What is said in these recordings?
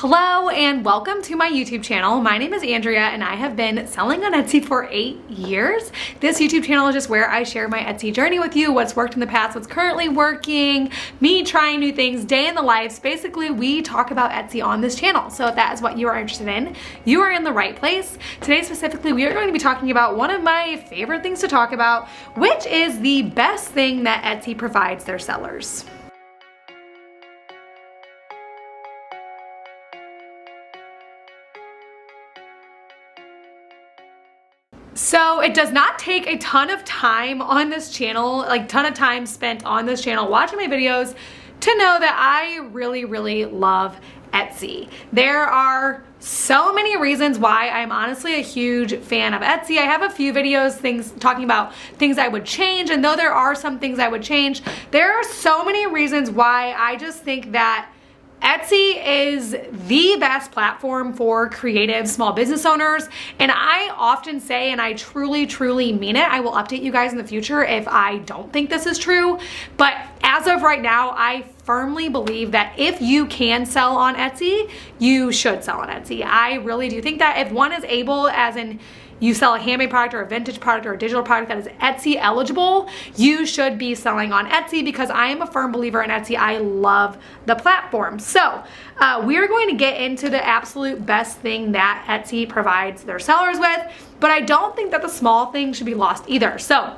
Hello and welcome to my YouTube channel. My name is Andrea and I have been selling on Etsy for 8 years. This YouTube channel is just where I share my Etsy journey with you, what's worked in the past, what's currently working, me trying new things, day in the lives. Basically, we talk about Etsy on this channel. So if that is what you are interested in, you are in the right place. Today specifically, we are going to be talking about one of my favorite things to talk about, which is the best thing that Etsy provides their sellers. So it does not take a ton of time on this channel, like ton of time spent on this channel watching my videos to know that I really love Etsy. There are so many reasons why I'm honestly a huge fan of Etsy. I have a few videos talking about things I would change, and though there are some things I would change, there are so many reasons why I just think that Etsy is the best platform for creative small business owners. And I often say, and I truly mean it, I will update you guys in the future if I don't think this is true. But as of right now, I firmly believe that if you can sell on Etsy, you should sell on Etsy. I really do think that if one is able, as in you sell a handmade product or a vintage product or a digital product that is Etsy eligible, you should be selling on Etsy, because I am a firm believer in Etsy. I love the platform. So we are going to get into the absolute best thing that Etsy provides their sellers with, but I don't think that the small things should be lost either. So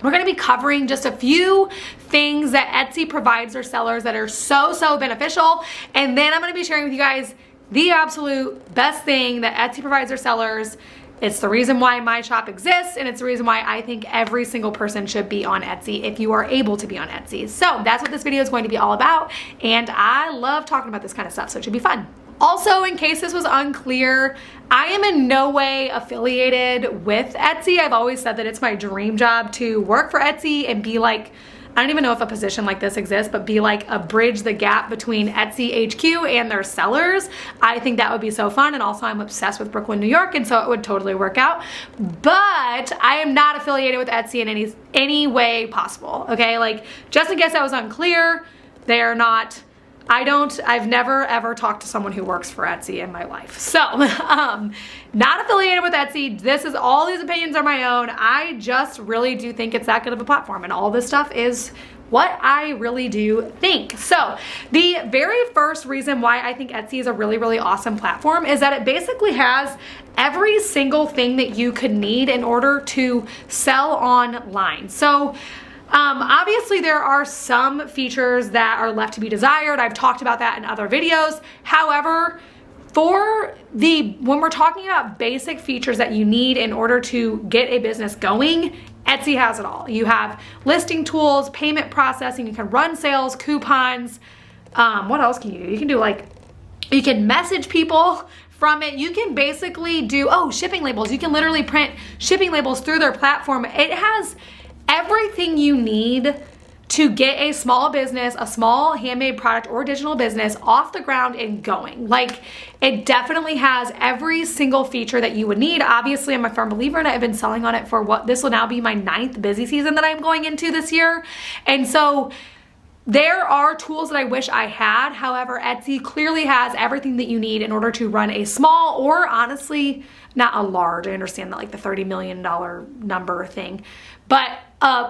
we're going to be covering just a few things that Etsy provides their sellers that are so beneficial, and then I'm going to be sharing with you guys the absolute best thing that Etsy provides their sellers. It's the reason why my shop exists, and it's the reason why I think every single person should be on Etsy if you are able to be on Etsy. So that's what this video is going to be all about, and I love talking about this kind of stuff, so it should be fun. Also, in case this was unclear, I am in no way affiliated with Etsy. I've always said that it's my dream job to work for Etsy and be like, I don't even know if a position like this exists, but be like a bridge the gap between Etsy HQ and their sellers. I think that would be so fun. And also I'm obsessed with Brooklyn, New York, and so it would totally work out. But I am not affiliated with Etsy in any way possible. Okay, like just in case that was unclear, they are not. I've never ever talked to someone who works for Etsy in my life. So, not affiliated with Etsy. All these opinions are my own. I just really do think it's that good of a platform, and all this stuff is what I really do think. So, the very first reason why I think Etsy is a really awesome platform is that it basically has every single thing that you could need in order to sell online. So, obviously there are some features that are left to be desired. I've talked about that in other videos. However, when we're talking about basic features that you need in order to get a business going, Etsy has it all. You have listing tools, payment processing, you can run sales, coupons. What else can you do? You can message people from it. You can basically do, shipping labels. You can literally print shipping labels through their platform. It has everything you need to get a small business, a small handmade product or digital business off the ground and going. Like, it definitely has every single feature that you would need. Obviously, I'm a firm believer in it. I've been selling on it for this will now be my 9th busy season that I'm going into this year. And so there are tools that I wish I had. However, Etsy clearly has everything that you need in order to run a small, or honestly, not a large, I understand that like the $30 million number thing, but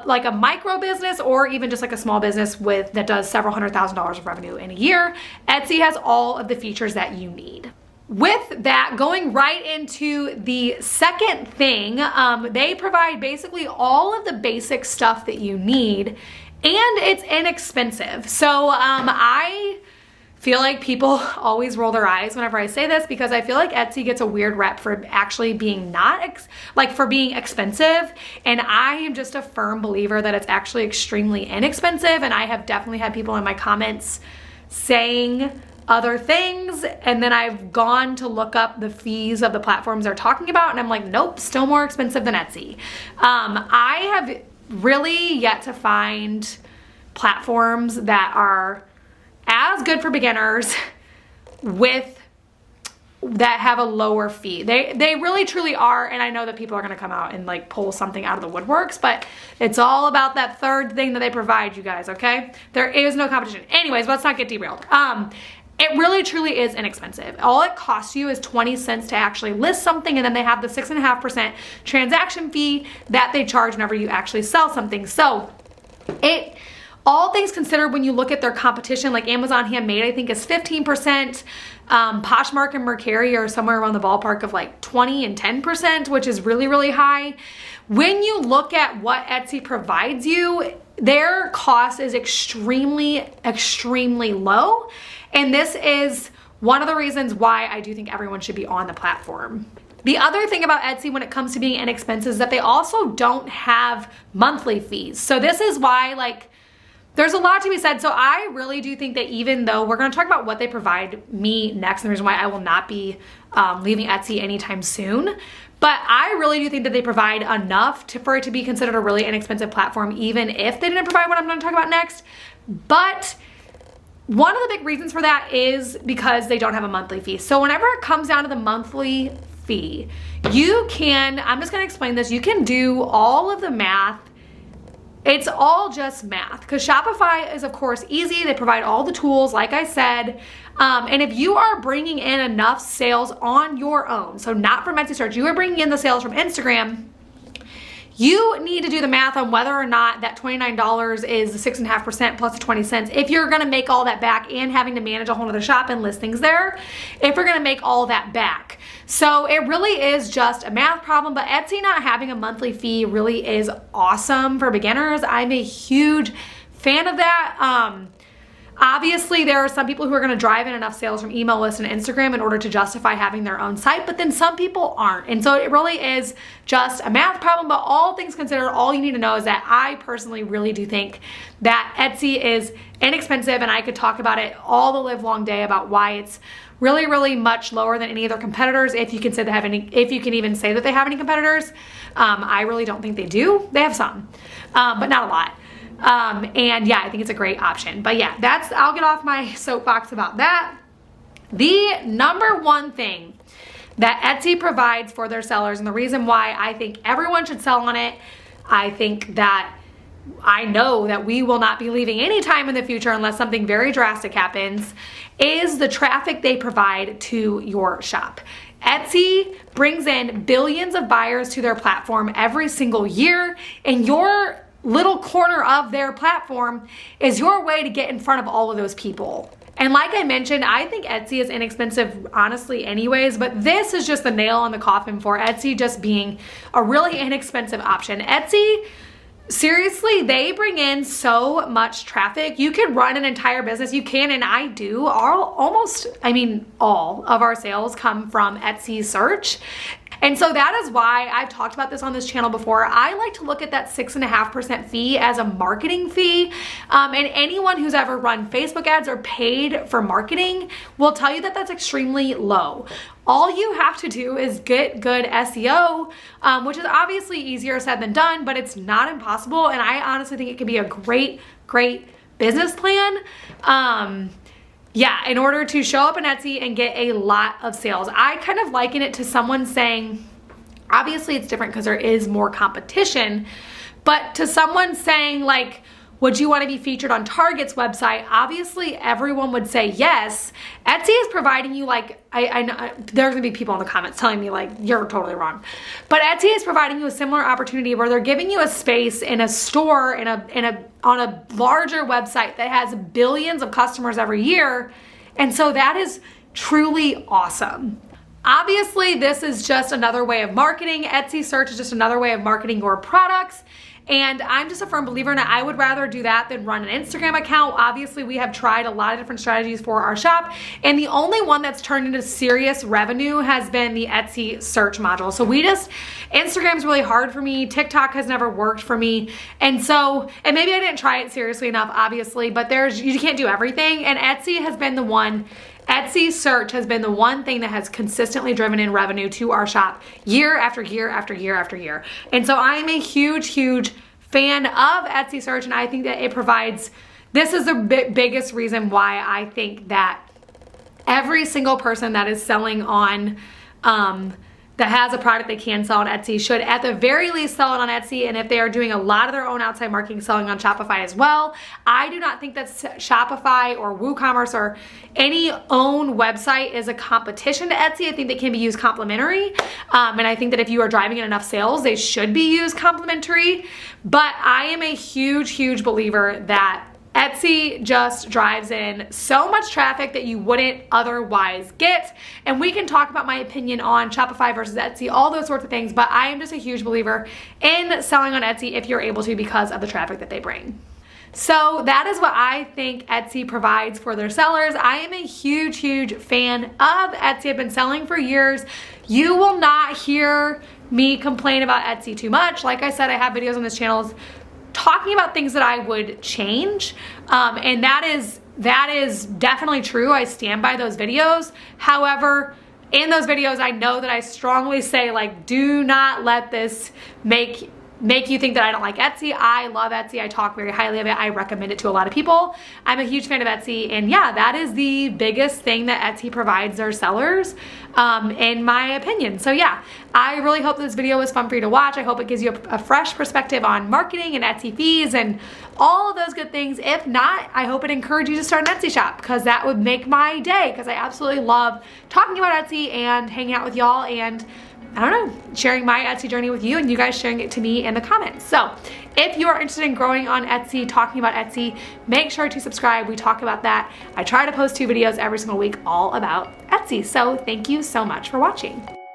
like a micro business, or even just like a small business that does several $100,000 of revenue in a year. Etsy has all of the features that you need. With that, going right into the second thing, they provide basically all of the basic stuff that you need, and it's inexpensive. So I feel like people always roll their eyes whenever I say this, because I feel like Etsy gets a weird rep for actually being for being expensive. And I am just a firm believer that it's actually extremely inexpensive. And I have definitely had people in my comments saying other things, and then I've gone to look up the fees of the platforms they're talking about, and I'm like, nope, still more expensive than Etsy. I have really yet to find platforms that are as good for beginners that have a lower fee. They really truly are, and I know that people are gonna come out and like pull something out of the woodworks, but it's all about that third thing that they provide you guys, okay? There is no competition. Anyways, let's not get derailed. It really truly is inexpensive. All it costs you is 20 cents to actually list something, and then they have the 6.5% transaction fee that they charge whenever you actually sell something. So all things considered, when you look at their competition, like Amazon Handmade, I think is 15%. Poshmark and Mercari are somewhere around the ballpark of like 20 and 10%, which is really, really high. When you look at what Etsy provides you, their cost is extremely, extremely low. And this is one of the reasons why I do think everyone should be on the platform. The other thing about Etsy when it comes to being inexpensive is that they also don't have monthly fees. So this is why, like, there's a lot to be said. So I really do think that even though we're going to talk about what they provide me next, and the reason why I will not be leaving Etsy anytime soon, but I really do think that they provide enough for it to be considered a really inexpensive platform, even if they didn't provide what I'm going to talk about next. But one of the big reasons for that is because they don't have a monthly fee. So whenever it comes down to the monthly fee, you can, I'm just going to explain this, you can do all of the math. It's all just math, because Shopify is, of course, easy. They provide all the tools, like I said. And if you are bringing in enough sales on your own, so not from Etsy Search, you are bringing in the sales from Instagram, you need to do the math on whether or not that $29 is the 6.5% plus the 20 cents. If you're gonna make all that back and having to manage a whole other shop and listings there, if you're gonna make all that back. So it really is just a math problem, but Etsy not having a monthly fee really is awesome for beginners. I'm a huge fan of that. Obviously, there are some people who are going to drive in enough sales from email lists and Instagram in order to justify having their own site, but then some people aren't. And so it really is just a math problem, but all things considered, all you need to know is that I personally really do think that Etsy is inexpensive, and I could talk about it all the live long day about why it's really, really much lower than any of their competitors, if you can say they have any, if you can even say that they have any competitors. I really don't think they do. They have some, but not a lot. And yeah, I think it's a great option. But yeah, I'll get off my soapbox about that. The number one thing that Etsy provides for their sellers, and the reason why I think everyone should sell on it, I know that we will not be leaving any time in the future unless something very drastic happens, is the traffic they provide to your shop. Etsy brings in billions of buyers to their platform every single year, and your little corner of their platform is your way to get in front of all of those people. And like I mentioned, I think Etsy is inexpensive honestly anyways, but this is just the nail in the coffin for Etsy just being a really inexpensive option. Etsy, seriously, they bring in so much traffic. You can run an entire business. You can, and I do. All of our sales come from Etsy search. And so that is why I've talked about this on this channel before. I like to look at that 6.5% fee as a marketing fee. And anyone who's ever run Facebook ads or paid for marketing will tell you that that's extremely low. All you have to do is get good SEO, which is obviously easier said than done, but it's not impossible. And I honestly think it could be a great, great business plan. Yeah, in order to show up in Etsy and get a lot of sales. I kind of liken it to someone saying, obviously it's different because there is more competition, but to someone saying like, would you want to be featured on Target's website? Obviously everyone would say yes. Etsy is providing you like, I know there's gonna be people in the comments telling me like, you're totally wrong. But Etsy is providing you a similar opportunity where they're giving you a space in a store, on a larger website that has billions of customers every year. And so that is truly awesome. Obviously, this is just another way of marketing. Etsy search is just another way of marketing your products. And I'm just a firm believer in it. I would rather do that than run an Instagram account. Obviously, we have tried a lot of different strategies for our shop, and the only one that's turned into serious revenue has been the Etsy search module. So Instagram's really hard for me. TikTok has never worked for me. And maybe I didn't try it seriously enough, obviously, but you can't do everything. And Etsy search has been the one thing that has consistently driven in revenue to our shop year after year after year after year. And so I'm a huge, huge fan of Etsy search, and I think that it provides, this is the biggest reason why I think that every single person that is selling on that has a product they can sell on Etsy should at the very least sell it on Etsy, and if they are doing a lot of their own outside marketing, selling on Shopify as well. I do not think that Shopify or WooCommerce or any own website is a competition to Etsy. I think they can be used complementary, and I think that if you are driving in enough sales, they should be used complementary. But I am a huge believer that Etsy just drives in so much traffic that you wouldn't otherwise get. And we can talk about my opinion on Shopify versus Etsy, all those sorts of things, but I am just a huge believer in selling on Etsy if you're able to because of the traffic that they bring. So that is what I think Etsy provides for their sellers. I am a huge fan of Etsy. I've been selling for years. You will not hear me complain about Etsy too much. Like I said, I have videos on this channel talking about things that I would change, and that is definitely true. I stand by those videos. However, in those videos, I know that I strongly say, like, do not let this make you think that I don't like Etsy. I love Etsy. I talk very highly of it. I recommend it to a lot of people. I'm a huge fan of Etsy, and yeah, that is the biggest thing that Etsy provides their sellers, in my opinion. So yeah, I really hope this video was fun for you to watch. I hope it gives you a fresh perspective on marketing and Etsy fees and all of those good things. If not, I hope it encouraged you to start an Etsy shop, because that would make my day, because I absolutely love talking about Etsy and hanging out with y'all and, I don't know, sharing my Etsy journey with you and you guys sharing it to me in the comments. So if you are interested in growing on Etsy, talking about Etsy, make sure to subscribe. We talk about that. I try to post 2 videos every single week all about Etsy. So thank you so much for watching.